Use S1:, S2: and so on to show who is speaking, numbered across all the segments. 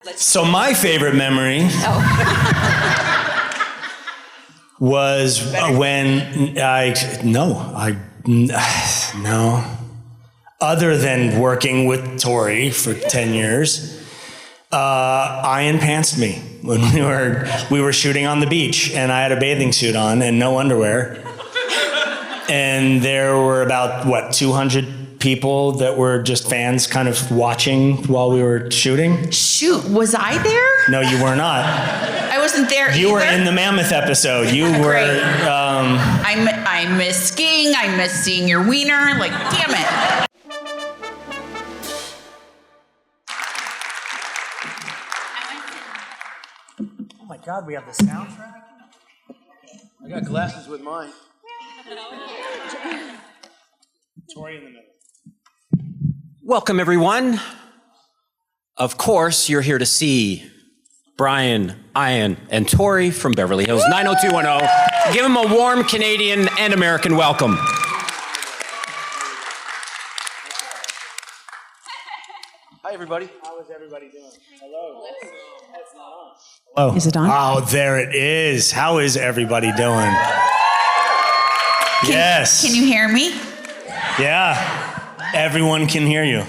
S1: So my favorite memory was when other than working with Tori for 10 years, Ian pantsed me when we were shooting on the beach, and I had a bathing suit on and no underwear. And there were about, 200 people that were just fans kind of watching while we were shooting.
S2: Shoot, was I there?
S1: No, you were not.
S2: I wasn't there
S1: You
S2: either.
S1: were in the Mammoth episode. You were...
S2: I miss skiing. I miss seeing your wiener. Like, damn it.
S1: Oh my God, we have the soundtrack?
S3: I got glasses with mine.
S1: Tori in the middle.
S4: Welcome, everyone. Of course, you're here to see Brian, Ian, and Tori from Beverly Hills 90210. Give them a warm Canadian and American welcome.
S3: Hi, everybody.
S1: How is everybody doing? Hello.
S5: Oh. Is it on?
S1: Oh, there it is. How is everybody doing? Yes.
S2: Can you hear me?
S1: Yeah. Everyone can hear you.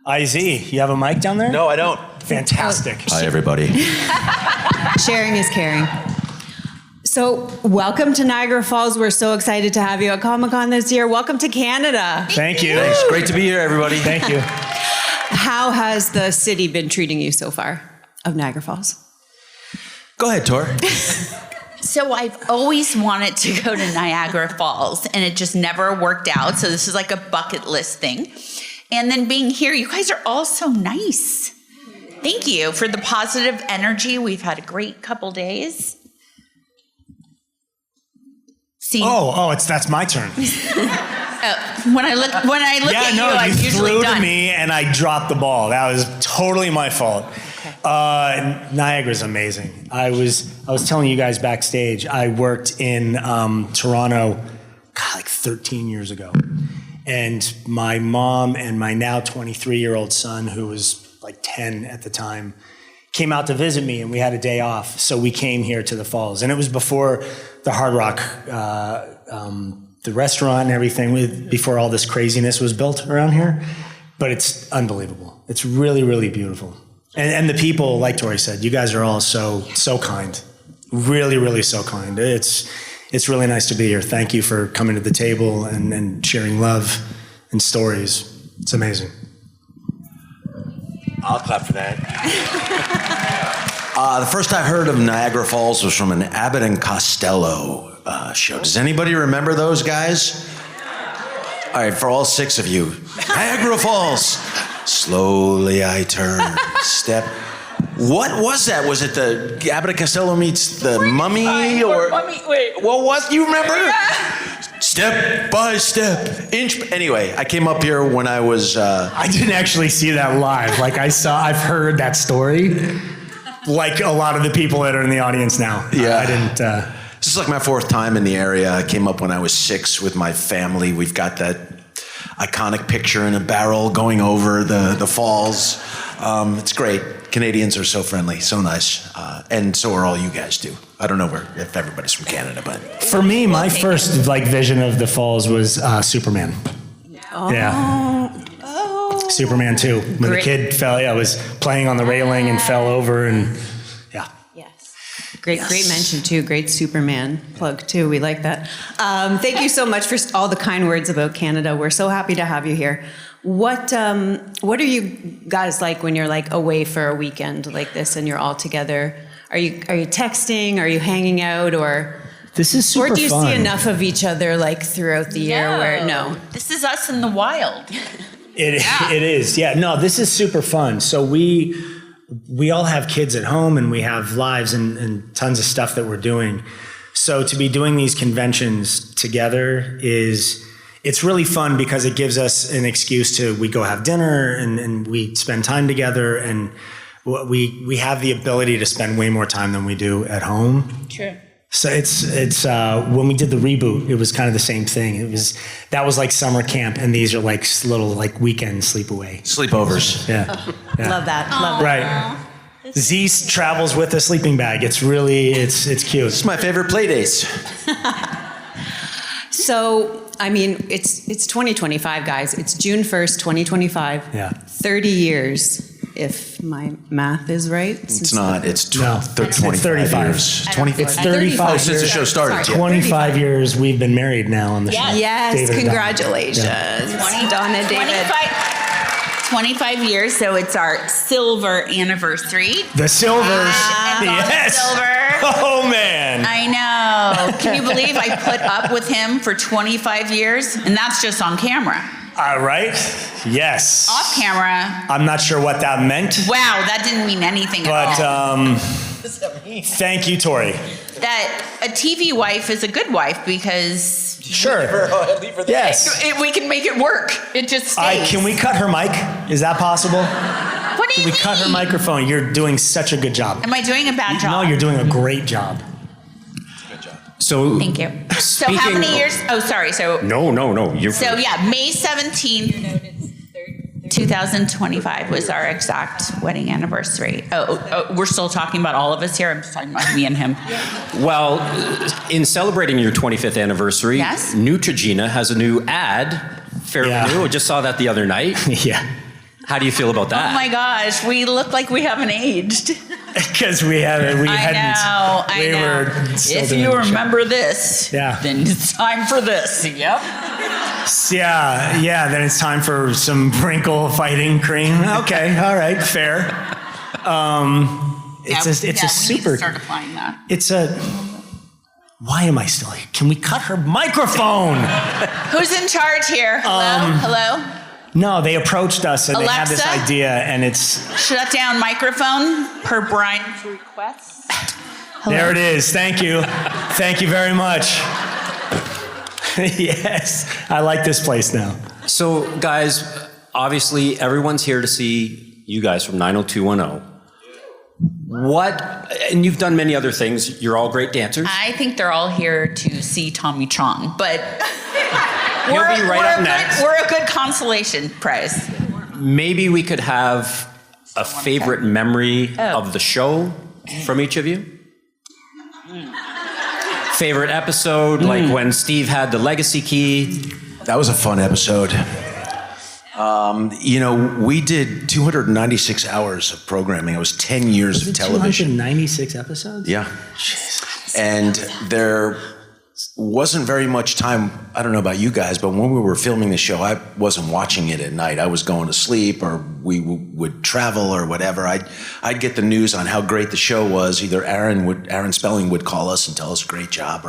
S1: IZ, you have a mic down there?
S3: No, I don't.
S1: Fantastic.
S3: Hi, everybody.
S5: Sharing is caring. So, welcome to Niagara Falls. We're so excited to have you at Comic Con this year. Welcome to Canada.
S1: Thank you.
S3: Thanks. Great to be here, everybody.
S1: Thank you.
S5: How has the city been treating you so far of Niagara Falls?
S3: Go ahead, Tor.
S2: So I've always wanted to go to Niagara Falls, and it just never worked out. So this is like a bucket list thing. And then being here, you guys are all so nice. Thank you for the positive energy. We've had a great couple days.
S1: That's my turn.
S2: When I look at you, I'm
S1: you
S2: usually
S1: threw
S2: done.
S1: to me and I dropped the ball. That was totally my fault.
S2: Okay.
S1: Niagara's amazing. I was telling you guys backstage, I worked in Toronto, like 13 years ago. And my mom and my now 23-year-old son, who was like 10 at the time, came out to visit me, and we had a day off. So we came here to the Falls. And it was before the Hard Rock, the restaurant and everything, before all this craziness was built around here. But it's unbelievable. It's really, really beautiful. And the people, like Tori said, you guys are all so kind. Really, really so kind. It's really nice to be here. Thank you for coming to the table and sharing love and stories. It's amazing.
S3: I'll clap for that. The first I heard of Niagara Falls was from an Abbott and Costello show. Does anybody remember those guys? All right, for all 6 of you. Niagara Falls. Slowly I turn, step. What was that? Was it the Abbott and Costello meets the Mummy? Or
S2: Mummy, wait.
S3: What was, you remember?
S2: Yeah.
S3: Step by step, inch. Anyway, I came up here when I was...
S1: I didn't actually see that live. I've heard that story, like a lot of the people that are in the audience now.
S3: Yeah.
S1: I didn't...
S3: This is like my 4th time in the area. I came up when I was 6 with my family. We've got that iconic picture in a barrel going over the falls. It's great. Canadians are so friendly, so nice. And so are all you guys too. I don't know if everybody's from Canada, but...
S1: For me, my first vision of the Falls was Superman.
S5: Oh.
S1: Yeah.
S5: Oh.
S1: Superman 2. When the kid fell, was playing on the railing and fell over, and yeah.
S5: Yes. Great mention too. Great Superman plug too. We like that. Thank you so much for all the kind words about Canada. We're so happy to have you here. What are you guys like when you're like away for a weekend like this and you're all together? Are you texting? Are you hanging out? Or
S1: This is super fun.
S5: Or do you see enough of each other like throughout the year where no?
S2: This is us in the wild.
S1: It is. Yeah. No, this is super fun. So we all have kids at home and we have lives and tons of stuff that we're doing. So to be doing these conventions together it's really fun because it gives us an excuse we go have dinner and we spend time together, and we have the ability to spend way more time than we do at home.
S2: True.
S1: So it's when we did the reboot, it was kind of the same thing. That was like summer camp, and these are like little like weekend sleepaway.
S3: Sleepovers.
S1: Yeah.
S5: Love that. Love that.
S1: Right. Z travels with a sleeping bag. It's cute.
S3: It's my favorite play dates.
S5: So, I mean, it's 2025, guys. It's June 1st, 2025.
S1: Yeah.
S5: 30 years, if my math is right.
S3: It's not. It's
S1: No,
S3: 25
S1: 35
S3: years.
S1: It's 35
S3: Oh, since the
S1: years.
S3: show started.
S5: Sorry.
S1: 25 years we've been married now on the show.
S5: Yes,
S1: David and Donna.
S5: congratulations. Donna, David.
S2: 25 years, so it's our silver anniversary.
S1: The Silvers.
S2: And on the
S1: Yes.
S2: silver.
S1: Oh, man.
S2: I know. Can you believe I put up with him for 25 years? And that's just on camera.
S1: All right. Yes.
S2: Off camera,
S1: I'm not sure what that meant,
S2: wow, that didn't mean anything
S1: but
S2: at all.
S1: thank you, Tori.
S2: That a TV wife is a good wife because
S1: Sure. Yes.
S2: we can make it work. It just stays.
S1: Can we cut her mic? Is that possible?
S2: What do
S1: Can
S2: you
S1: we cut her
S2: mean?
S1: microphone? You're doing such a good job.
S2: Am I doing a bad job?
S1: No, you're doing a great job.
S4: So
S2: Thank you. So how
S4: Speaking-
S2: many years? Oh, sorry. So
S4: No. You're
S2: So yeah, May 17th, 2025 was our exact wedding anniversary. Oh, we're still talking about all of us here? I'm just talking about me and him.
S4: Well, in celebrating your 25th anniversary,
S2: Yes?
S4: Neutrogena has a new ad, fairly
S1: Yeah.
S4: new. I just saw that the other night.
S1: Yeah.
S4: How do you feel about that?
S2: Oh my gosh, we look like we haven't aged.
S1: Because we hadn't.
S2: I
S1: We
S2: know.
S1: were still
S2: If
S1: doing
S2: you
S1: the show.
S2: remember this,
S1: Yeah.
S2: then it's time for this. Yep.
S1: Yeah. Then it's time for some wrinkle fighting cream. Okay. All right. Fair. It's a
S2: we need
S1: super.
S2: to start applying that.
S1: It's a. Why am I still here? Can we cut her microphone?
S2: Who's in charge here? Hello?
S1: No, they approached us and they had this
S2: Alexa?
S1: idea, and it's
S2: Shut down microphone per Brian's request.
S1: there. It is. Thank you. Thank you very much. Yes, I like this place now.
S4: So, guys, obviously, everyone's here to see you guys from 90210. And you've done many other things. You're all great dancers.
S2: I think they're all here to see Tommy Chong, but
S4: He'll be right up next.
S2: We're a good consolation prize.
S4: Maybe we could have a favorite memory
S2: Oh.
S4: of the show from each of you. Favorite episode, like when Steve had the legacy key.
S3: That was a fun episode. We did 296 hours of programming. It was 10 years of television.
S1: 296 episodes?
S3: Yeah. And there wasn't very much time. I don't know about you guys, but when we were filming the show, I wasn't watching it at night. I was going to sleep, or we would travel or whatever. I'd get the news on how great the show was. Either Aaron Spelling would call us and tell us great job,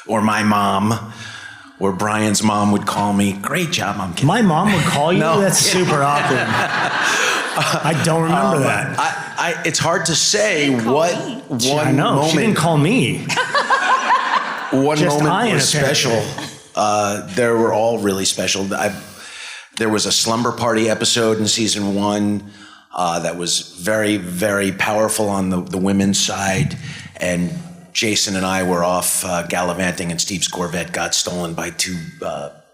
S3: or my mom, or Brian's mom would call me, great job, Mom.
S1: My mom would call you?
S3: No.
S1: That's super awkward. I don't remember that.
S3: It's hard to say what one
S1: I know.
S3: moment.
S1: She didn't call me.
S3: One
S1: Just
S3: moment
S1: Ian,
S3: was
S1: apparently.
S3: special. They were all really special. There was a slumber party episode in season 1 that was very, very powerful on the women's side. And Jason and I were off gallivanting, and Steve's Corvette got stolen by 2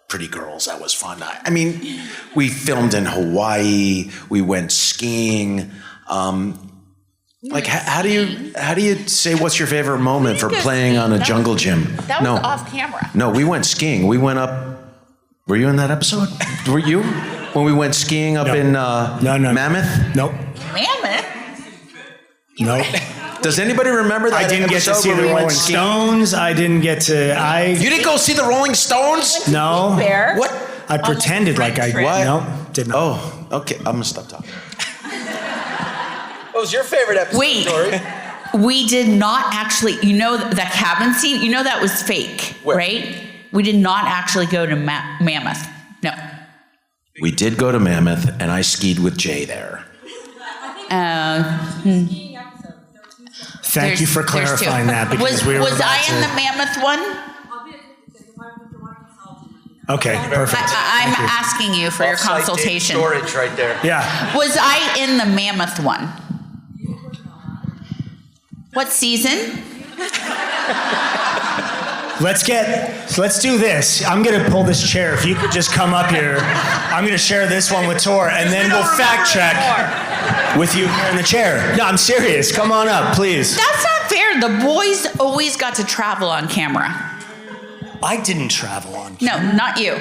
S3: pretty girls. That was fun. I mean, we filmed in Hawaii. We went skiing. How do you say what's your favorite moment for playing on a jungle gym?
S2: That was off camera.
S3: No, we went skiing. We went up. Were you in that episode? Were you when we went skiing up in
S1: No.
S3: Mammoth?
S1: Nope.
S2: Mammoth?
S1: Nope.
S3: Does anybody remember that
S1: I didn't get to
S3: episode
S1: see
S3: where
S1: the
S3: we
S1: Rolling
S3: went skiing?
S1: Stones. I didn't get to.
S3: You didn't go see the Rolling Stones?
S1: No.
S2: Bear?
S3: What?
S1: I pretended like I.
S2: trip.
S3: What?
S1: Nope. Did not.
S3: Oh, okay. I'm gonna stop talking. What was your favorite episode,
S2: Wait.
S3: Tori?
S2: We did not actually, that cabin scene, that was fake,
S3: Where?
S2: right? We did not actually go to Mammoth. No.
S3: We did go to Mammoth, and I skied with Jay there.
S1: Thank you for clarifying that, because we were
S2: Was
S1: about
S2: I
S1: to.
S2: in the Mammoth one?
S1: Okay, perfect.
S2: I'm
S1: Thank you.
S2: asking you for your consultation.
S3: Storage right there.
S1: Yeah.
S2: Was I in the Mammoth one? What season?
S1: Let's do this. I'm going to pull this chair. If you could just come up here, I'm going to share this one with Tor, and then we'll fact check with you here in the chair. No, I'm serious. Come on up, please.
S2: That's not fair. The boys always got to travel on camera.
S1: I didn't travel on
S2: No, not you.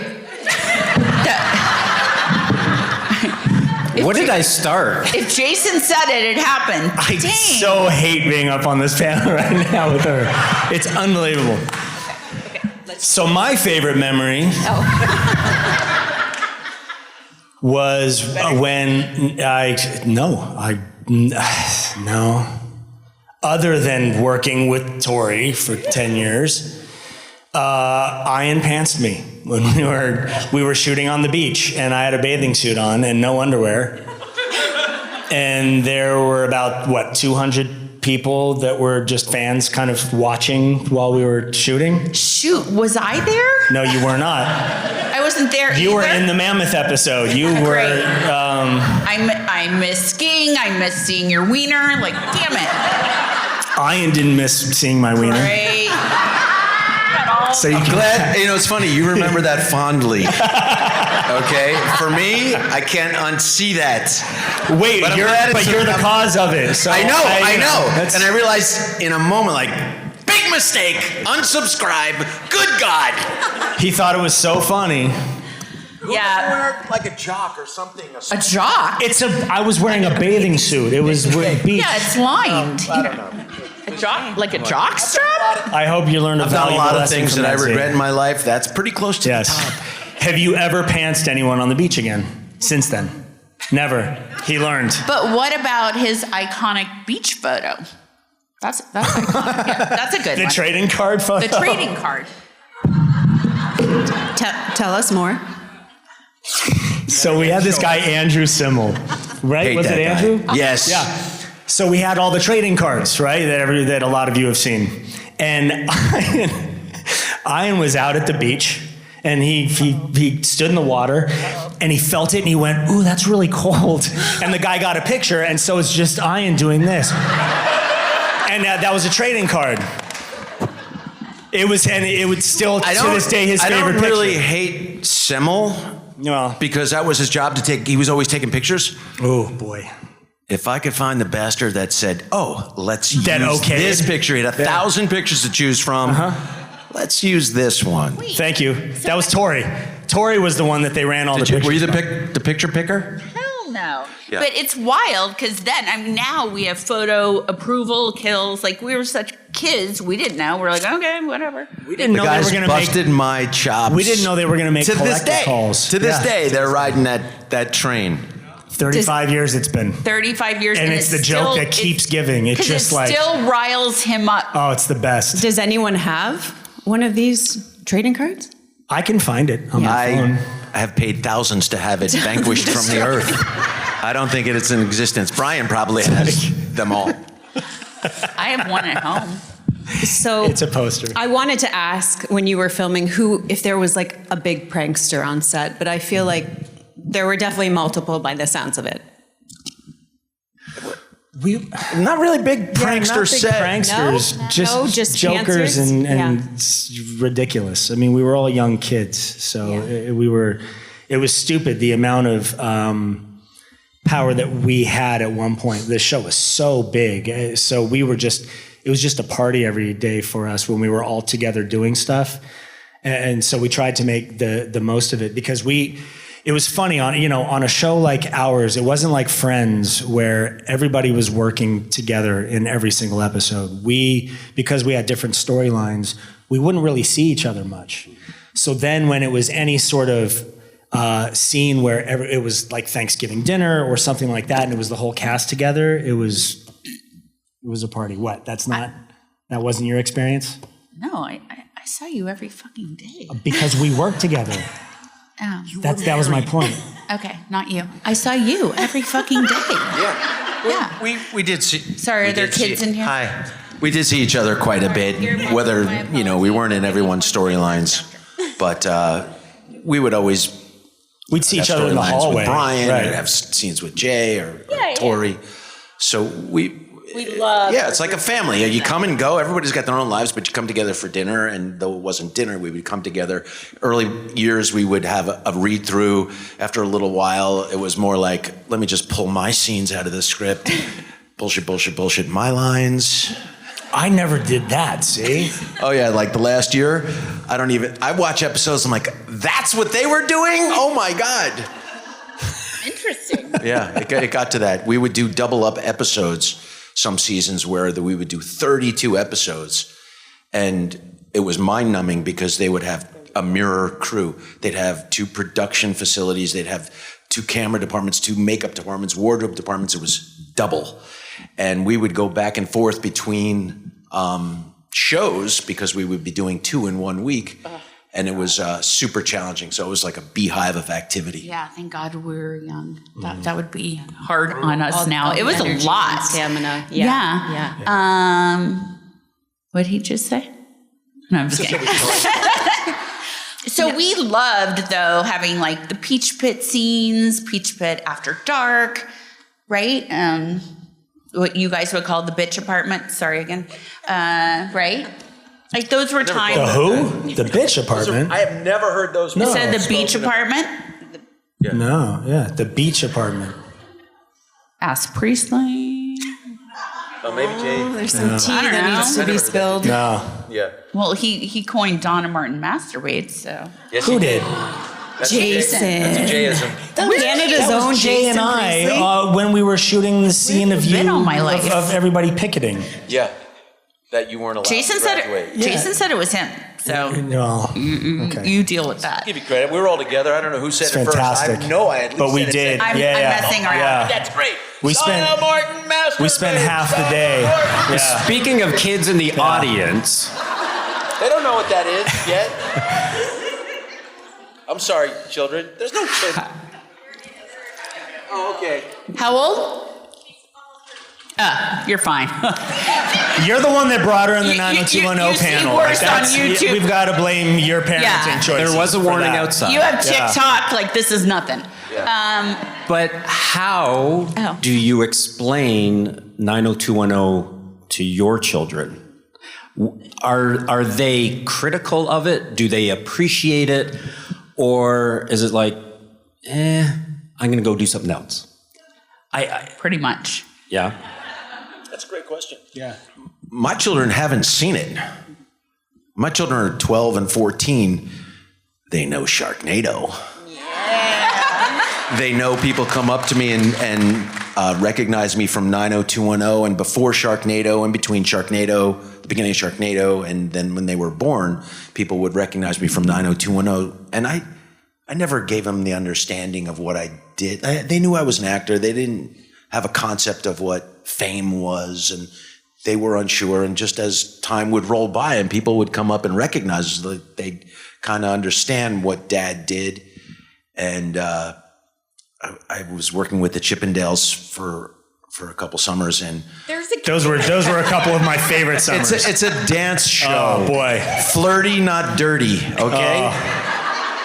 S4: What did I start?
S2: If Jason said it happened.
S1: I
S2: Dang.
S1: so hate being up on this panel right now with her. It's unbelievable. So my favorite memory was when no. Other than working with Tori for 10 years, Ian pantsed me when we were shooting on the beach, and I had a bathing suit on and no underwear. And there were about 200 people that were just fans kind of watching while we were shooting.
S2: Shoot, was I there?
S1: No, you were not.
S2: I wasn't there
S1: You were
S2: either.
S1: in the Mammoth episode. You were.
S2: Great. I miss skiing. I miss seeing your wiener. Like, damn it.
S1: Ian didn't miss seeing my wiener.
S2: Great.
S1: So you
S3: I'm
S1: can-
S3: glad, it's funny, you remember that fondly. Okay? For me, I can't unsee that.
S1: Wait,
S3: But I'm
S1: you're
S3: glad it's
S1: the
S3: I'm-
S1: cause of it. So
S3: I know.
S1: that's-
S3: And I realized in a moment, like, big mistake, unsubscribe, good God.
S1: He thought it was so funny.
S2: Yeah.
S6: Like a jock or something.
S2: A jock?
S1: I was wearing a bathing suit. It was beach.
S2: Yeah, it's lined.
S6: I don't know.
S2: A jock? Like a jock strap?
S1: I hope you learned a
S3: I've done a
S1: valuable
S3: lot of
S1: lesson
S3: things
S1: from
S3: that I
S1: scene.
S3: regret in my life. That's pretty close to
S1: Yes.
S3: the top.
S1: Have you ever pantsed anyone on the beach again since then? Never. He learned.
S2: But what about his iconic beach photo? That's iconic. Yeah, that's a good
S1: The
S2: one.
S1: trading card photo.
S2: The trading card.
S5: Tell us more.
S1: So we had this guy, Andrew Simmel, right?
S3: Hate
S1: Was
S3: that
S1: it
S3: guy.
S1: Andrew?
S3: Yes.
S1: Yeah. So we had all the trading cards, right? That a lot of you have seen. And Ian was out at the beach, and he stood in the water, and he felt it, and he went, "Ooh, that's really cold." And the guy got a picture, and so it's just Ian doing this. And that was a trading card. It would still, to this day, his favorite
S3: I don't
S1: picture.
S3: really hate Simmel
S1: Well,
S3: because that was his job to take. He was always taking pictures.
S1: oh boy.
S3: If I could find the bastard that said, "Oh, let's use
S1: That okayed?
S3: this picture," he had 1,000 pictures to choose from. Let's use this one.
S1: Thank you. That was Tori. Tori was the one that they ran all the pictures.
S3: Were you
S1: from.
S3: the picture picker?
S2: Hell no.
S3: Yeah.
S2: But it's wild because then, now we have photo approval kills. Like, we were such kids. We didn't know. We're like, okay, whatever.
S1: We didn't know
S3: The
S1: they
S3: guys
S1: were going to make.
S3: busted my chops.
S1: We didn't know they were going to make
S3: to this
S1: collector
S3: day.
S1: calls.
S3: To this
S1: Yeah.
S3: day, they're riding that train.
S1: 35 years it's been.
S2: 35 years.
S1: And it's the joke that keeps giving. It's just
S2: it
S1: like,
S2: still riles him up.
S1: oh, it's the best.
S5: Does anyone have one of these trading cards?
S1: I can find it on my phone.
S3: I have paid thousands to have it vanquished from the earth. I don't think it's in existence. Brian probably has them all.
S2: I have one at home.
S5: So
S1: It's a poster.
S5: I wanted to ask when you were filming if there was like a big prankster on set, but I feel like there were definitely multiple by the sounds of it.
S3: Not really big prankster
S1: not big
S3: set.
S1: pranksters,
S5: No?
S1: just,
S5: No, just
S1: jokers
S5: pantsers?
S1: and it's ridiculous. I mean, we were all young kids, so it was stupid the amount of power that we had at one point. The show was so big, so it was just a party every day for us when we were all together doing stuff, and so we tried to make the most of it because it was funny on a show like ours. It wasn't like Friends where everybody was working together in every single episode. Because we had different storylines, we wouldn't really see each other much. So then when it was any sort of scene where it was like Thanksgiving dinner or something like that, and it was the whole cast together, it was a party. What? That wasn't your experience?
S2: No, I saw you every fucking day.
S1: Because we worked together.
S2: Oh.
S1: That was my point.
S2: Okay, not you. I saw you every fucking day. Yeah.
S3: We did see.
S2: Sorry,
S3: we
S2: are there
S3: did see-
S2: kids in here?
S3: Hi. We did see each other quite a bit, whether, we weren't in everyone's storylines, but we would always
S1: We'd see
S3: have
S1: each other in the
S3: storylines
S1: hallway.
S3: with Brian,
S1: right.
S3: or have scenes with Jay or
S2: Yeah.
S3: Tori. So we
S2: love.
S3: yeah, it's like a family. You come and go. Everybody's got their own lives, but you come together for dinner. And though it wasn't dinner, we would come together. Early years, we would have a read through. After a little while, it was more like, let me just pull my scenes out of the script. Bullshit, bullshit, bullshit. My lines.
S1: I never did that, see?
S3: Oh yeah, like the last year, I watch episodes, I'm like, that's what they were doing? Oh my God.
S2: Interesting.
S3: Yeah, it got to that. We would do double up episodes some seasons where we would do 32 episodes. And it was mind numbing because they would have a mirror crew. They'd have 2 production facilities. They'd have 2 camera departments, 2 makeup departments, wardrobe departments. It was double. And we would go back and forth between shows because we would be doing 2 in 1 week. And it was super challenging. So it was like a beehive of activity.
S2: Yeah, thank God we were young. That would be hard on us now. It was a
S5: Energy
S2: lot.
S5: and stamina.
S2: Yeah. What did he just say? No, I'm just kidding. So we loved, though, having like the Peach Pit scenes, Peach Pit After Dark, right? What you guys would call the bitch apartment. Sorry again. Right? Like those were times.
S1: The who? The bitch apartment?
S3: I have never heard those.
S2: You said the beach apartment?
S1: No, yeah, the beach apartment.
S2: Ask Priestley.
S3: Oh, maybe Jay.
S5: There's some tea
S2: I don't
S5: that
S2: know.
S5: needs to be spilled.
S1: No.
S3: Yeah.
S2: Well, he coined Donna Martin masturbates, so.
S3: Yes,
S1: Who did?
S5: Jason.
S3: Jayism.
S5: Canada's
S1: That
S5: own
S1: was Jay
S5: Jason
S1: and
S5: Priestley.
S1: I when we were shooting the scene of
S2: been
S1: you
S2: all my life.
S1: of everybody picketing.
S3: Yeah. That you weren't allowed
S2: Jason
S3: to
S2: said
S3: graduate.
S2: it. Jason said it was him. So
S1: No. Okay.
S2: you deal with that.
S3: Give you credit. We were all together. I don't know who said
S1: It's
S3: it first.
S1: fantastic.
S3: I know I at least
S1: But we
S3: said it
S1: did.
S3: second.
S2: I'm messing around.
S1: Yeah.
S3: That's great.
S1: We spent-
S3: Donna Martin master.
S1: We spent half the day. Yeah.
S4: Speaking of kids in the audience,
S3: They don't know what that is yet. I'm sorry, children. There's no children. Oh, okay.
S2: How old? You're fine.
S1: You're the one that brought her in the
S2: You
S1: 90210
S2: see
S1: panel.
S2: worse on YouTube.
S1: We've got to blame your parenting
S2: Yeah.
S1: choices.
S4: there was a
S1: for
S4: warning
S1: that.
S4: outside.
S2: You have TikTok, like this is nothing.
S4: But how
S2: Oh.
S4: do you explain 90210 to your children? Are they critical of it? Do they appreciate it? Or is it like, I'm going to go do something else?
S2: Pretty much.
S4: Yeah.
S3: That's a great question.
S1: Yeah.
S3: My children haven't seen it. My children are 12 and 14. They know Sharknado. They know people come up to me and recognize me from 90210 and before Sharknado and between Sharknado, the beginning of Sharknado, and then when they were born, people would recognize me from 90210. And I never gave them the understanding of what I did. They knew I was an actor. They didn't have a concept of what fame was, and they were unsure. And just as time would roll by and people would come up and recognize us, they'd kind of understand what Dad did. And I was working with the Chippendales for a couple summers, and
S1: Those were a couple of my favorite summers.
S3: it's a dance show.
S1: Oh boy.
S3: Flirty, not dirty. Okay.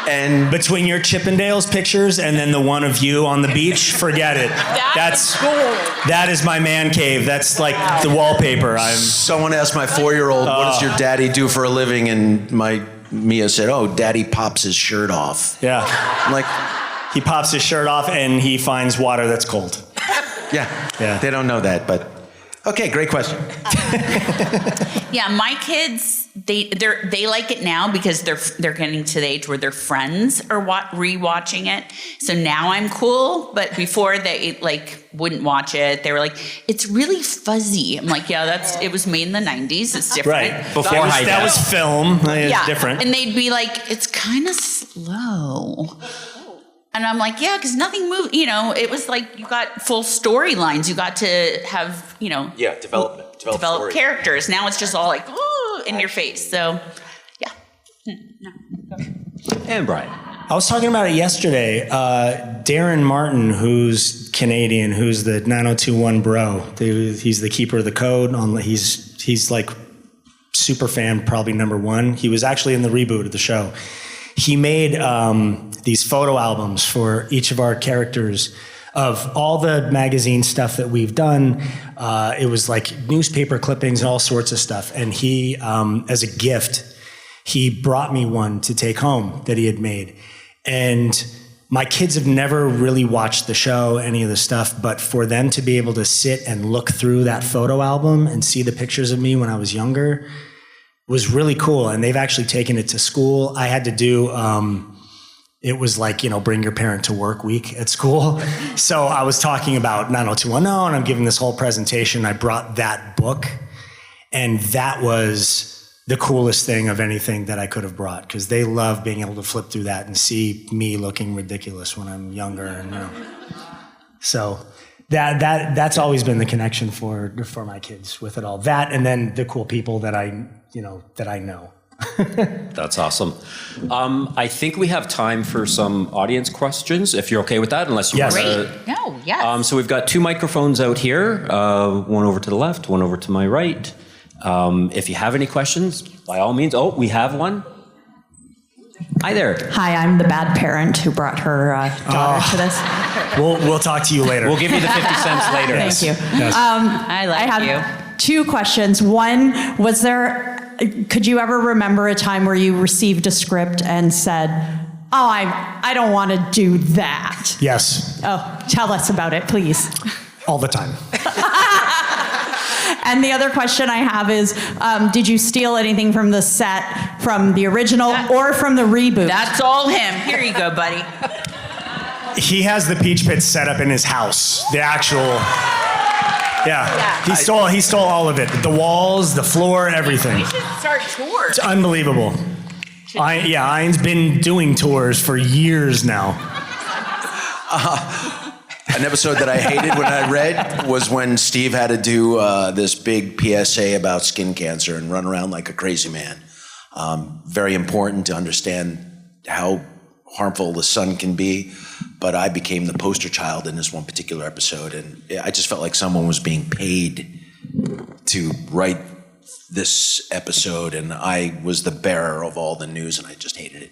S3: And
S1: Between your Chippendales pictures and then the one of you on the beach, forget it. That is my man cave. That's like the wallpaper.
S3: someone asked my 4-year-old, "What does your daddy do for a living?" And my Mia said, "Oh, Daddy pops his shirt off."
S1: Yeah.
S3: I'm like,
S1: He pops his shirt off and he finds water that's cold.
S3: yeah.
S1: Yeah.
S3: They don't know that, but okay, great question.
S2: Yeah, my kids, they like it now because they're getting to the age where their friends are rewatching it. So now I'm cool, but before they like wouldn't watch it. They were like, "It's really fuzzy." I'm like, "Yeah, it was made in the 90s. It's different."
S1: Right.
S4: Before
S1: that was film. It's
S2: Yeah,
S1: different.
S2: and they'd be like, "It's kind of slow." And I'm like, yeah, because nothing moved. You know, it was like you got full storylines. You got to have,
S3: Yeah, develop
S2: develop characters. Now it's just all like, ooh, in your face. So, yeah.
S4: And Brian.
S1: I was talking about it yesterday. Darren Martin, who's Canadian, who's the 90210 bro. He's the keeper of the code. He's like super fan, probably #1. He was actually in the reboot of the show. He made these photo albums for each of our characters of all the magazine stuff that we've done. It was like newspaper clippings and all sorts of stuff. And he, as a gift, he brought me one to take home that he had made. And my kids have never really watched the show, any of the stuff, but for them to be able to sit and look through that photo album and see the pictures of me when I was younger was really cool. And they've actually taken it to school. I had to do, it was like, bring your parent to work week at school. So I was talking about 90210 and I'm giving this whole presentation. I brought that book, and that was the coolest thing of anything that I could have brought, because they love being able to flip through that and see me looking ridiculous when I'm younger. And so that's always been the connection for my kids with it all. That, and then the cool people that I know.
S4: That's awesome. I think we have time for some audience questions, if you're okay with that, unless you
S1: Yes.
S4: want
S2: Great.
S4: to.
S2: No, yes.
S4: So we've got 2 microphones out here, one over to the left, one over to my right. If you have any questions, by all means. Oh, we have one. Hi there.
S6: Hi, I'm the bad parent who brought her daughter to this.
S1: We'll talk to you later.
S4: We'll give you the 50 cents later.
S6: Thank you.
S1: Yes.
S2: I like
S6: I
S2: you.
S6: have 2 questions. One, could you ever remember a time where you received a script and said, "Oh, I don't want to do that"?
S1: Yes,
S6: Oh, tell us about it, please.
S1: all the time.
S6: And the other question I have is, did you steal anything from the set, from the original or from the reboot?
S2: That's all him. Here you go, buddy.
S1: He has the Peach Pit set up in his house. The actual, yeah. He stole all of it. The walls, the floor, everything.
S2: We should start tours.
S1: It's unbelievable. Ian's been doing tours for years now.
S3: An episode that I hated when I read was when Steve had to do this big PSA about skin cancer and run around like a crazy man. Very important to understand how harmful the sun can be, but I became the poster child in this one particular episode, and I just felt like someone was being paid to write this episode, and I was the bearer of all the news, and I just hated it.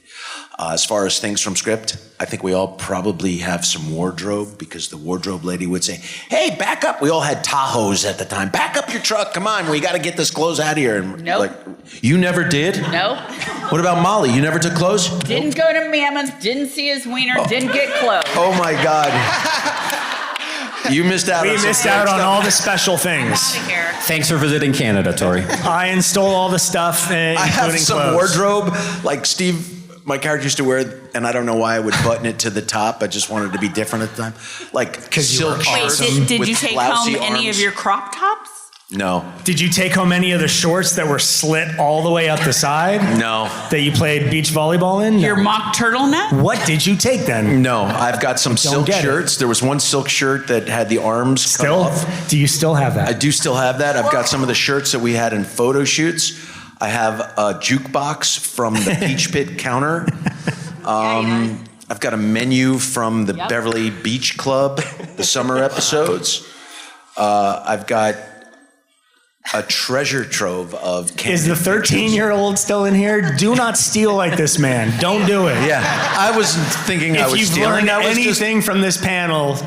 S3: As far as things from script, I think we all probably have some wardrobe, because the wardrobe lady would say, "Hey, back up." We all had Tahoes at the time. "Back up your truck. Come on, we got to get this clothes out of here." And
S2: Nope.
S3: You never did?
S2: Nope.
S3: What about Molly? You never took clothes?
S2: Didn't go to Mammoth, didn't see his wiener, didn't get clothes.
S3: Oh my God. You missed out.
S1: We
S3: on
S1: missed
S3: some
S1: out
S3: great
S1: on
S3: stuff.
S1: all the special things.
S2: Out of here.
S4: Thanks for visiting Canada, Tori.
S1: Ian stole all the stuff, including
S3: I have some
S1: clothes.
S3: wardrobe, like Steve, my character used to wear, and I don't know why I would button it to the top. I just wanted to be different at the time. Like
S1: 'Cause you were
S3: silk
S2: Wait,
S3: shirts
S2: did
S3: with
S2: you take
S3: flouncy
S2: home any
S3: arms.
S2: of your crop tops?
S3: No,
S1: Did you take home any of the shorts that were slit all the way up the side?
S3: no,
S1: That you played beach volleyball in? No.
S2: Your mock turtleneck?
S1: What did you take then?
S3: no. I've got some silk
S1: get it.
S3: shirts. There was one silk shirt that had the arms cut
S1: Still?
S3: off.
S1: Do you still have that?
S3: I do still have that. I've got some of the shirts that we had in photo shoots. I have a jukebox from the Peach Pit counter. I've got a menu from the Beverly Beach Club, the summer episodes. I've got a treasure trove of candy.
S1: Is the 13-year-old still in here? Do not steal like this man. Don't do it.
S3: Yeah, I wasn't thinking I
S1: If
S3: was
S1: you've
S3: stealing.
S1: learned
S3: I was just
S1: anything from this panel,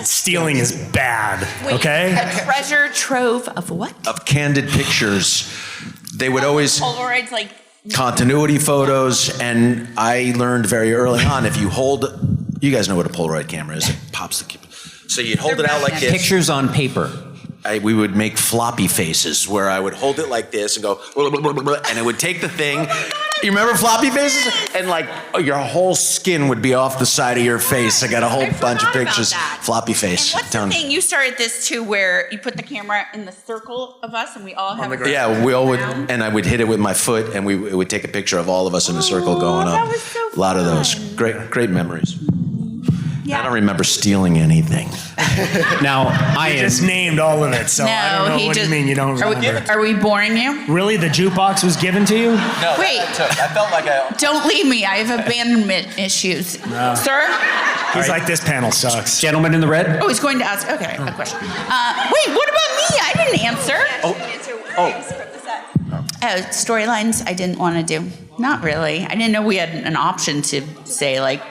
S1: stealing is bad. Okay?
S2: A treasure trove of what?
S3: of candid pictures. They would always
S2: Polaroids, like.
S3: continuity photos, and I learned very early on, if you hold, you guys know what a Polaroid camera is. It pops the, so you'd hold it out like this.
S4: Pictures on paper.
S3: We would make floppy faces where I would hold it like this and go, and it would take the thing. You remember floppy faces? And like your whole skin would be off the side of your face. I got a whole
S2: I
S3: bunch of
S2: forgot about
S3: pictures.
S2: that.
S3: Floppy face.
S2: And what's
S3: Done.
S2: the thing? You started this too, where you put the camera in the circle of us, and we all have.
S3: Yeah, we all would, and I would hit it with my foot, and it would take a picture of all of us in a circle going up.
S2: that was so
S3: A lot of those.
S2: fun.
S3: Great memories.
S2: Yeah.
S3: I don't remember stealing anything.
S4: Now,
S1: I just named all of it, so I don't know.
S2: he
S1: What
S2: just.
S1: do you mean you don't remember?
S2: Are we boring you?
S1: Really? The jukebox was given to you?
S3: No,
S2: Wait.
S3: I felt like I.
S2: Don't leave me. I have abandonment issues, sir.
S1: He's like, this panel sucks.
S4: gentleman in the red.
S2: Oh, he's going to ask. Okay, a question. Wait, what about me? I didn't answer. Oh, storylines I didn't want to do. Not really. I didn't know we had an option to say like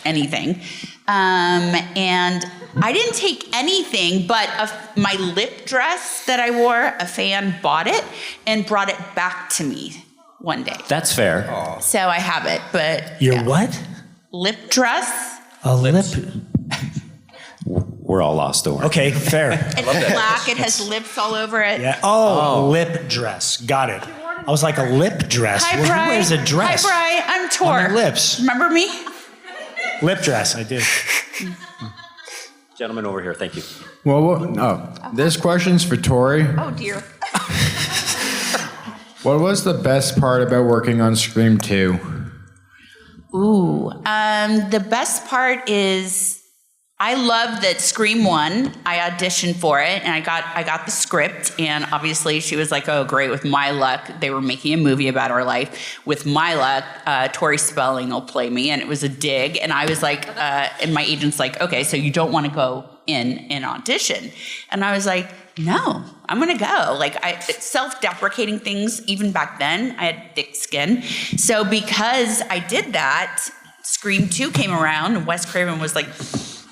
S2: anything. And I didn't take anything, but my lip dress that I wore, a fan bought it and brought it back to me one day.
S4: That's fair.
S2: So I have it, but
S1: Your what?
S2: lip dress.
S1: A lip?
S4: We're all lost, don't worry.
S1: Okay, fair.
S2: It's black. It has lips all over it.
S1: Yeah. Oh, lip dress. Got it. I was like, a lip dress?
S2: Hi,
S1: Well,
S2: Bri.
S1: who wears a dress?
S2: Hi, Bri. I'm Tor.
S1: On their lips.
S2: Remember me?
S1: Lip dress, I did.
S4: Gentlemen over here, thank you.
S7: Well, this question's for Tori.
S2: Oh, dear.
S7: What was the best part about working on Scream 2?
S2: Ooh. The best part is I love that Scream 1, I auditioned for it and I got the script, and obviously she was like, oh, great, with my luck, they were making a movie about our life. With my luck, Tori Spelling will play me, and it was a dig. And I was like, and my agent's like, okay, so you don't want to go in and audition. And I was like, no, I'm gonna go. Like, self-deprecating things, even back then, I had thick skin. So because I did that, Scream 2 came around and Wes Craven was like,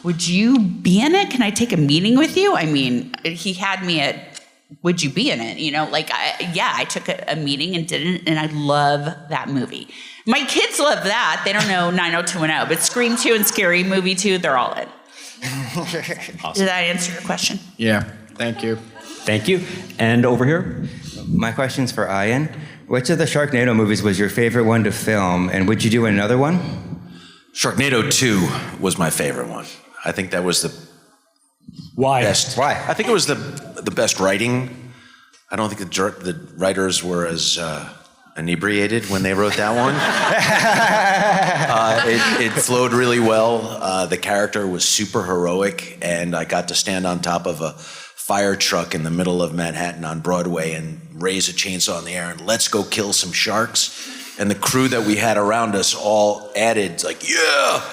S2: would you be in it? Can I take a meeting with you? I mean, he had me at, would you be in it? You know, like, I took a meeting and did it, and I love that movie. My kids love that. They don't know 90210, but Scream 2 and Scary Movie 2, they're all in. Awesome. Did that answer your question?
S7: Yeah, thank you.
S4: Thank you. And over here?
S8: My question's for Ian. Which of the Sharknado movies was your favorite one to film, and would you do another one?
S3: Sharknado 2 was my favorite one. I think that was the
S1: Why?
S3: best.
S8: Why?
S3: I think it was the best writing. I don't think the writers were as inebriated when they wrote that one. It flowed really well. The character was super heroic, and I got to stand on top of a fire truck in the middle of Manhattan on Broadway and raise a chainsaw in the air and let's go kill some sharks. And the crew that we had around us all added, like, yeah!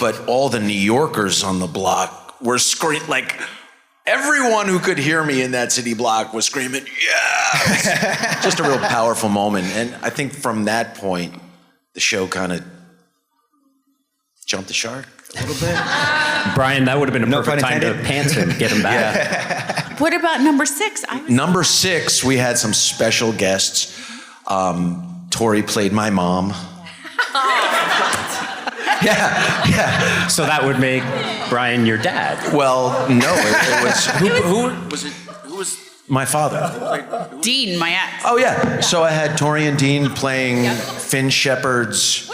S3: But all the New Yorkers on the block were screaming, like, everyone who could hear me in that city block was screaming, yeah! Just a real powerful moment. And I think from that point, the show kind of jumped the shark a little bit.
S4: Brian, that would have been a
S8: No
S4: perfect
S8: pun
S4: time to
S8: intended.
S4: pants him, get him back.
S2: What about number 6?
S3: Number 6, we had some special guests. Tori played my mom. Yeah.
S4: So that would make Brian your dad.
S3: Well, no, it was who was it? Who was my father?
S2: Dean, my ex.
S3: Oh yeah. So I had Tori and Dean playing Finn Shepard's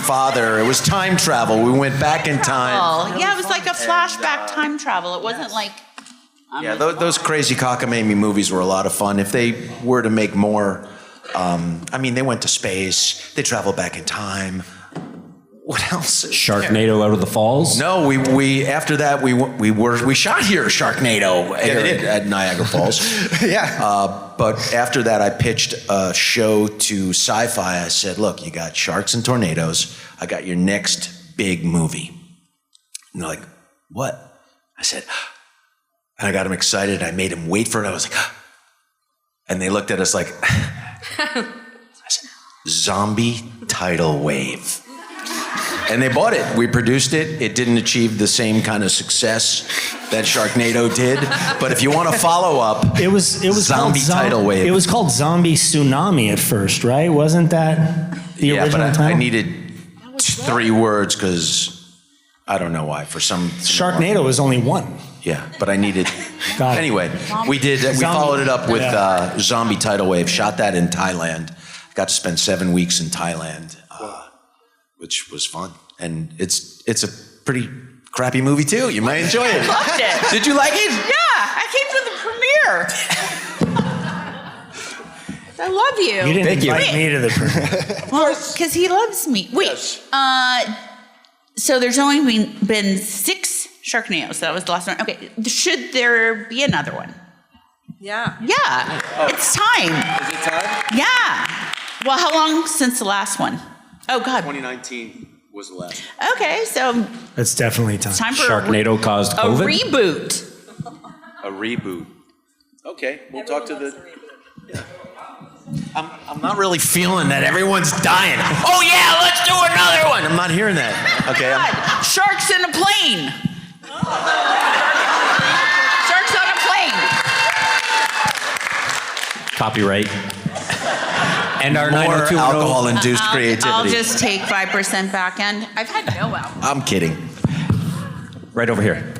S3: father. It was time travel. We went back in time.
S2: Oh, yeah, it was like a flashback time travel. It wasn't like.
S3: Yeah, those crazy cockamamie movies were a lot of fun. If they were to make more, I mean, they went to space. They traveled back in time. What else?
S4: Sharknado out of the falls?
S3: No, we after that we shot here Sharknado at Niagara Falls.
S8: Yeah.
S3: But after that, I pitched a show to Sci-Fi. I said, "Look, you got sharks and tornadoes. I got your next big movie." And they're like, "What?" I said, and I got them excited. I made them wait for it. I was like, and they looked at us like, I said, "Zombie tidal wave." And they bought it. We produced it. It didn't achieve the same kind of success that Sharknado did. But if you want to follow up,
S1: It was
S3: Zombie
S1: called
S3: tidal wave.
S1: It was called Zombie Tsunami at first, right? Wasn't that the
S3: yeah, but
S1: original title?
S3: I needed 3 words because I don't know why. For some
S1: Sharknado was only one.
S3: Yeah, but I needed.
S1: Got it.
S3: Anyway, we did. We
S1: Zombie.
S3: followed it up with
S1: Yeah.
S3: Zombie Tidal Wave. Shot that in Thailand. Got to spend 7 weeks in Thailand, which was fun. And it's a pretty crappy movie too. You might enjoy it.
S2: Loved it.
S3: Did you like it?
S2: Yeah, I came to the premiere. I love you.
S1: You didn't
S8: Thank you.
S1: invite me to the premiere.
S2: Well, because he loves me. Wait. So there's only been 6 Sharknadoes. That was the last one. Okay. Should there be another one?
S9: Yeah.
S2: Yeah. It's time.
S3: Is it time?
S2: Yeah. Well, how long since the last one? Oh, God.
S3: 2019 was the last.
S2: Okay, so
S1: It's definitely time.
S2: it's time for
S4: Sharknado caused
S2: a
S4: COVID?
S2: reboot.
S3: A reboot. Okay, we'll talk to the. Yeah. I'm not really feeling that everyone's dying. Oh yeah, let's do another one. I'm not hearing that. Okay.
S2: God, sharks in a plane. Sharks on a plane.
S4: Copyright. And our
S3: More
S4: 90210.
S3: alcohol-induced creativity.
S2: I'll just take 5% back end. I've had no alcohol.
S3: I'm kidding.
S4: Right over here.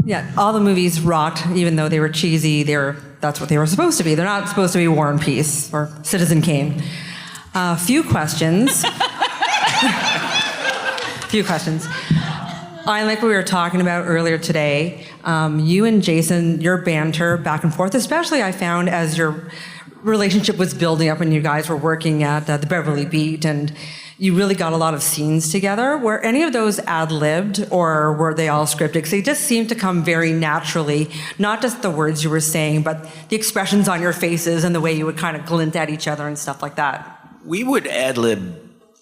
S9: Yeah, all the movies rocked, even though they were cheesy. That's what they were supposed to be. They're not supposed to be War and Peace or Citizen Kane. Few questions. Few questions. I like what we were talking about earlier today. You and Jason, your banter back and forth, especially I found as your relationship was building up when you guys were working at the Beverly Beat, and you really got a lot of scenes together. Were any of those ad-libbed, or were they all scripted? Because they just seemed to come very naturally, not just the words you were saying, but the expressions on your faces and the way you would kind of glint at each other and stuff like that.
S3: We would ad-lib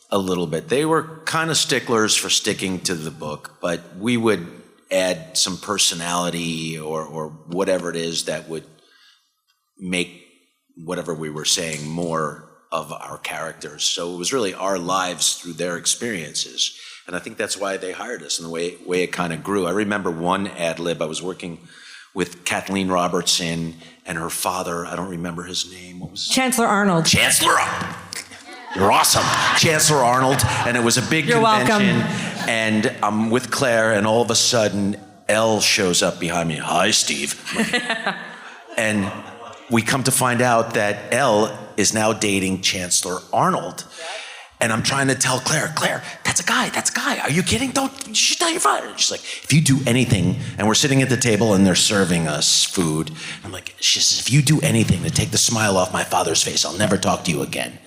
S3: a little bit. They were kind of sticklers for sticking to the book, but we would add some personality or whatever it is that would make whatever we were saying more of our characters. So it was really our lives through their experiences. And I think that's why they hired us and the way it kind of grew. I remember one ad lib, I was working with Kathleen Robertson and her father, I don't remember his name. What was
S9: Chancellor Arnold.
S3: You're awesome. Chancellor Arnold, and it was a big
S9: You're
S3: convention.
S9: welcome.
S3: And I'm with Claire, and all of a sudden, Elle shows up behind me. Hi, Steve. And we come to find out that Elle is now dating Chancellor Arnold. And I'm trying to tell Claire, that's a guy. Are you kidding? You should tell your father. She's like, if you do anything, and we're sitting at the table and they're serving us food. I'm like, she says, if you do anything to take the smile off my father's face, I'll never talk to you again.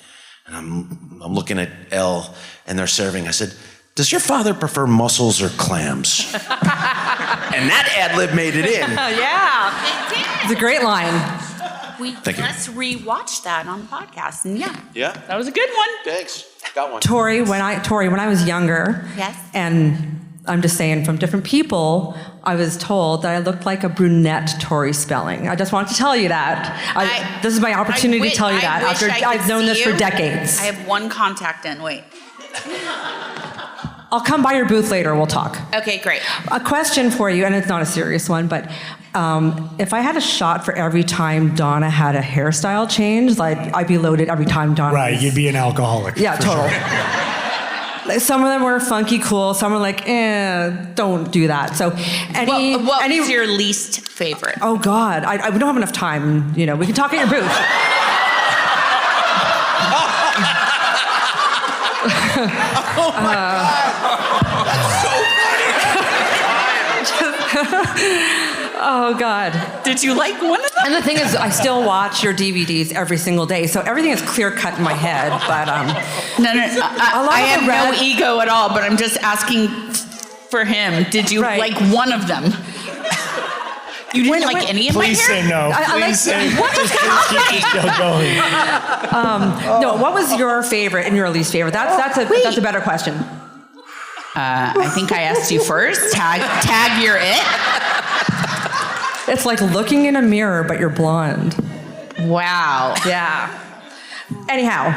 S3: And I'm looking at Elle, and they're serving. I said, does your father prefer mussels or clams? And that ad-lib made it in.
S9: Yeah.
S2: It did.
S9: It's a great line.
S2: We
S3: Thank you.
S2: just rewatched that on the podcast, and yeah,
S3: Yeah?
S2: that was a good one.
S3: Thanks. Got one.
S9: Tori, when I was younger,
S2: Yes.
S9: and I'm just saying from different people, I was told that I looked like a brunette Tori Spelling. I just wanted to tell you that. This is my opportunity to tell you that after I've known this for decades.
S2: I have one contact in. Wait.
S9: I'll come by your booth later. We'll talk.
S2: Okay, great.
S9: A question for you, and it's not a serious one, but if I had a shot for every time Donna had a hairstyle change, like I'd be loaded every time Donna.
S1: Right, you'd be an alcoholic.
S9: Yeah,
S1: for
S9: total.
S1: sure.
S9: Some of them were funky cool. Some were like, don't do that. So
S2: What was your least favorite?
S9: Oh God, we don't have enough time. We can talk at your booth.
S3: Oh my God. That's so funny.
S9: Oh God.
S2: Did you like one of them?
S9: And the thing is, I still watch your DVDs every single day, so everything is clear cut in my head. But
S2: No. I have no ego at all, but I'm just asking for him. Did you like one of them? You didn't like any of my hair?
S1: Please say no. Please say
S2: What is happening?
S1: just go going.
S9: No, what was your favorite and your least favorite? That's a better question.
S2: I think I asked you first. Tag your it.
S9: It's like looking in a mirror, but you're blonde.
S2: Wow.
S9: Yeah. Anyhow,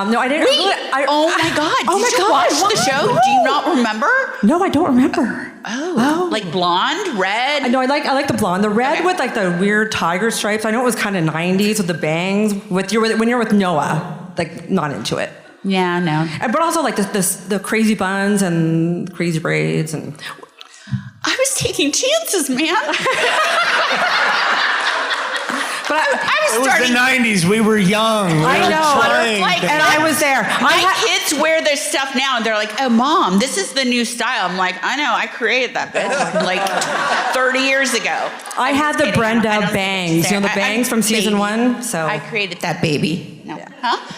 S9: no, I didn't.
S2: Oh my God! Did you watch the show? Do you not remember?
S9: No, I don't remember.
S2: Oh, like blonde, red.
S9: I know. I like the blonde. The red with like the weird tiger stripes. I know it was kind of 90s with the bangs. When you're with Noah, like not into it.
S2: Yeah, no.
S9: But also like the crazy buns and crazy braids and.
S2: I was taking chances, man.
S9: But
S1: It was the 90s. We were young. We
S9: I
S1: were
S9: know.
S1: trying
S9: And I was there.
S2: My kids wear this stuff now, and they're like, "Oh, Mom, this is the new style." I'm like, "I know. I created that bitch like 30 years ago."
S9: I had the Brenda bangs. The bangs from season 1. So
S2: I created that baby. No.
S9: Yeah.
S2: Huh?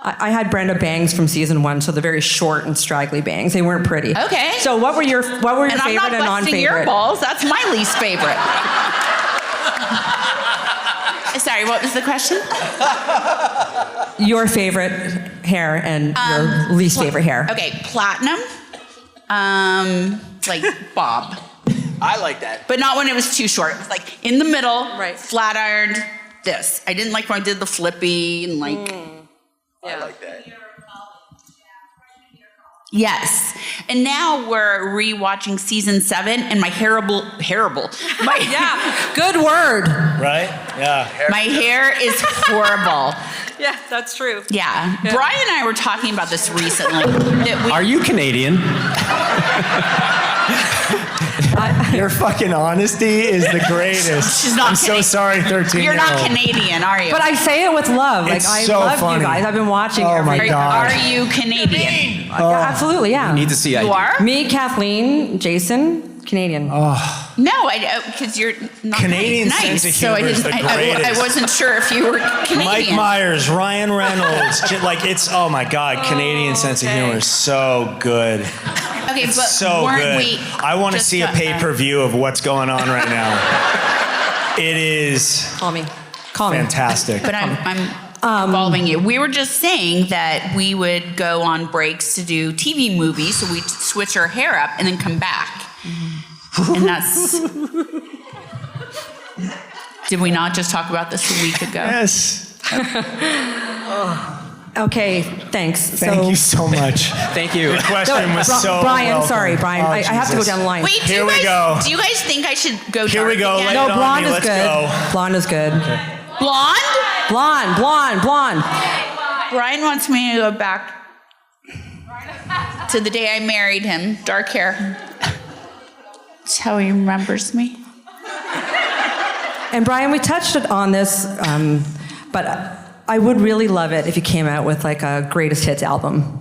S9: I had Brenda bangs from season 1, so the very short and straggly bangs. They weren't pretty.
S2: Okay.
S9: So what were your
S2: And
S9: favorite
S2: I'm not
S9: and
S2: busting your
S9: non-favorite?
S2: balls. That's my least favorite. Sorry, what was the question?
S9: Your favorite hair and your least favorite hair.
S2: Okay, platinum. Like bob.
S3: I like that.
S2: But not when it was too short. It was like in the middle,
S9: Right.
S2: flat ironed, this. I didn't like when I did the flippy and like.
S3: I like that.
S2: Yes. And now we're rewatching season 7 and my
S9: Yeah, good word.
S1: Right? Yeah.
S2: my hair is horrible.
S9: Yeah, that's true.
S2: Yeah. Brian and I were talking about this recently. That
S4: Are you Canadian?
S1: Your fucking honesty is the greatest.
S2: She's not
S1: I'm so
S2: Canadian.
S1: sorry, 13-year-old.
S2: You're not Canadian, are you?
S9: But I say it with love.
S1: It's
S9: I
S1: so
S9: love
S1: funny.
S9: you guys. I've been watching
S1: Oh,
S9: every
S1: my God.
S2: Are you Canadian?
S9: Yeah, absolutely, yeah.
S4: Need to see
S2: You
S4: ID.
S2: are?
S9: Me, Kathleen, Jason, Canadian.
S2: No, because you're not
S1: Canadian
S2: nice.
S1: sense of
S2: So
S1: humor is the
S2: I
S1: greatest.
S2: wasn't sure if you were Canadian.
S1: Mike Myers, Ryan Reynolds, like it's, oh my God, Canadian sense of humor is so good.
S2: Okay, but
S1: So
S2: weren't
S1: good.
S2: we?
S1: I want to
S2: just
S1: see a
S2: got-
S1: pay-per-view of what's going on right now. It is
S9: Call me. Call me.
S1: fantastic.
S2: But I'm involving you. We were just saying that we would go on breaks to do TV movies, so we'd switch our hair up and then come back. And that's. Did we not just talk about this a week ago?
S1: Yes.
S9: Okay, thanks.
S1: Thank you so much.
S4: Thank you.
S1: The question was so
S9: Brian,
S1: welcome.
S9: sorry, Brian.
S1: Oh,
S9: I have to go
S1: Jesus.
S9: down the line.
S2: Wait,
S1: Here we go.
S2: Do you guys think I should go
S1: Here we
S2: dark
S1: go.
S2: again?
S1: Lay it
S9: No,
S1: on
S9: blonde
S1: me.
S9: is
S1: Let's
S9: good.
S1: go.
S9: Blonde is good.
S2: Blonde?
S9: Blonde.
S2: Brian wants me to go back to the day I married him. Dark hair. That's how he remembers me.
S9: And Brian, we touched on this, but I would really love it if you came out with like a greatest hits album.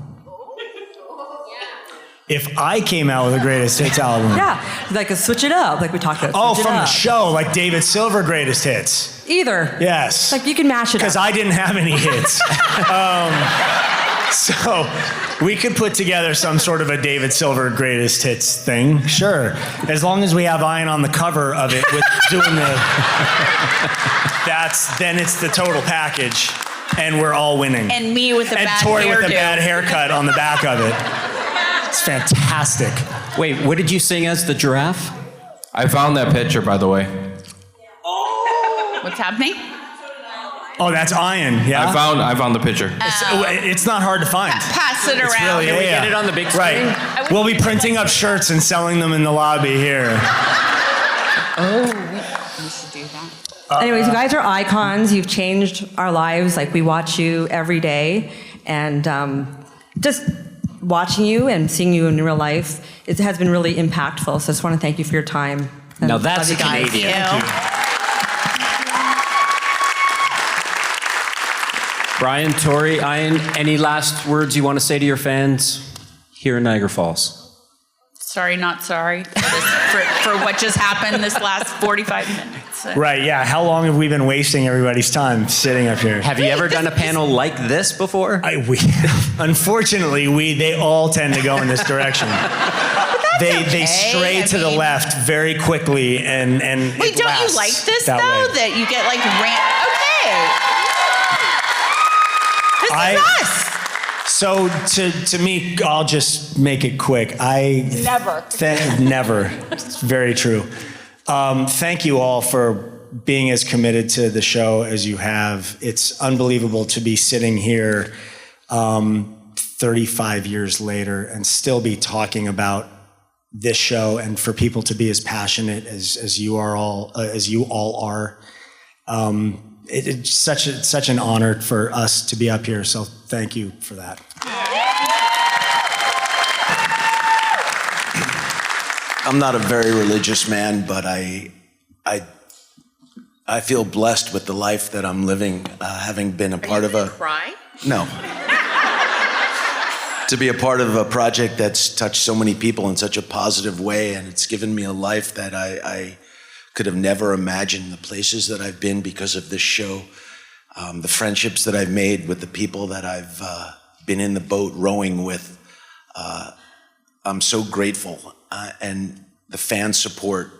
S1: If I came out with a greatest hits album.
S9: Yeah, like a switch it up, like we talked about.
S1: Oh,
S9: Switch it
S1: from the
S9: up.
S1: show, like David Silver greatest hits.
S9: Either.
S1: Yes.
S9: Like you can mash it
S1: Because
S9: up.
S1: I didn't have any hits. So we could put together some sort of a David Silver greatest hits thing. Sure. As long as we have Ian on the cover of it with doing the. Then it's the total package. And we're all winning.
S2: And me with a
S1: And
S2: bad
S1: Tori with a
S2: hairdo.
S1: bad haircut on the back of it. It's fantastic.
S4: Wait, what did you sing as the giraffe?
S10: I found that picture, by the way.
S2: What's happening?
S1: Oh, that's Ian, yeah?
S10: I found the picture.
S1: It's not hard to find.
S2: Pass it
S1: It's
S2: around.
S1: really,
S4: Can we get it on the big screen?
S1: Right. We'll be printing up shirts and selling them in the lobby here.
S2: We should do that.
S9: Anyways, you guys are icons. You've changed our lives. Like we watch you every day, and just watching you and seeing you in real life, it has been really impactful. So I just want to thank you for your time. And
S4: Now that's
S9: love you guys.
S4: Canadian.
S2: Thank you.
S4: Brian, Tori, Ian, any last words you want to say to your fans here in Niagara Falls?
S2: Sorry, not sorry for what just happened this last 45 minutes.
S1: Right, yeah. How long have we been wasting everybody's time sitting up here?
S4: Have you ever done a panel like this before?
S1: Unfortunately, they all tend to go in this direction. They stray to the left very quickly and
S2: Wait,
S1: it
S2: don't
S1: lasts
S2: you like this
S1: that
S2: though?
S1: way.
S2: That you get like okay. This is us.
S1: So to me, I'll just make it quick.
S2: Never.
S1: Never. It's very true. Thank you all for being as committed to the show as you have. It's unbelievable to be sitting here 35 years later and still be talking about this show, and for people to be as passionate as you all are. It's such an honor for us to be up here. So thank you for that.
S3: I'm not a very religious man, but I feel blessed with the life that I'm living, having been a part of a.
S2: Cry?
S3: No. To be a part of a project that's touched so many people in such a positive way, and it's given me a life that I could have never imagined. The places that I've been because of this show, the friendships that I've made with the people that I've been in the boat rowing with. I'm so grateful. And the fan support,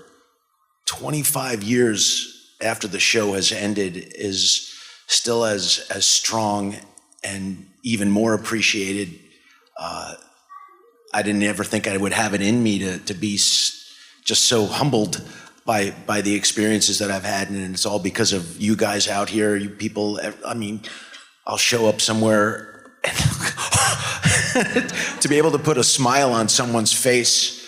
S3: 25 years after the show has ended, is still as strong and even more appreciated. I didn't ever think I would have it in me to be just so humbled by the experiences that I've had, and it's all because of you guys out here, you people. I mean, I'll show up somewhere and to be able to put a smile on someone's face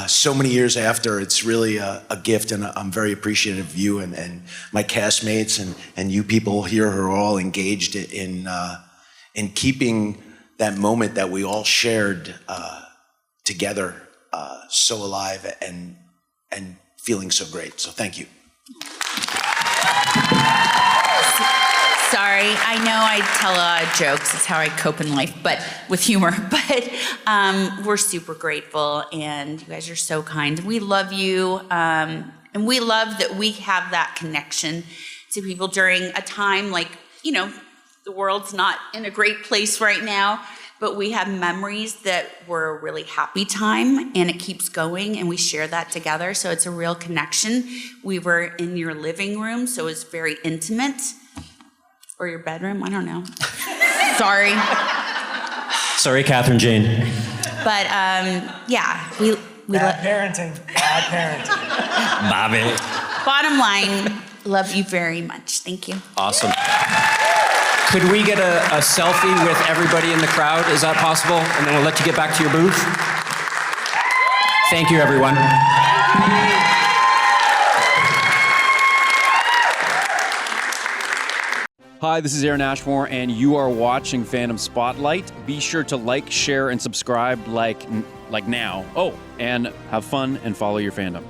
S3: so many years after, it's really a gift, and I'm very appreciative of you and my castmates and you people here who are all engaged in keeping that moment that we all shared together so alive and feeling so great. So thank you.
S2: Sorry, I know I tell a lot of jokes. It's how I cope in life, but with humor. But we're super grateful, and you guys are so kind. We love you, and we love that we have that connection to people during a time like, the world's not in a great place right now, but we have memories that were a really happy time, and it keeps going, and we share that together, so it's a real connection. We were in your living room, so it's very intimate. Or your bedroom, I don't know. Sorry.
S4: Sorry, Catherine Jane.
S2: But yeah, we
S1: Bad parenting.
S4: Bobby.
S2: Bottom line, love you very much. Thank you.
S4: Awesome. Could we get a selfie with everybody in the crowd? Is that possible? And then we'll let you get back to your booth. Thank you, everyone.
S11: Hi, this is Aaron Ashmore, and you are watching Fandom Spotlight. Be sure to like, share, and subscribe like now. Oh, and have fun and follow your fandom.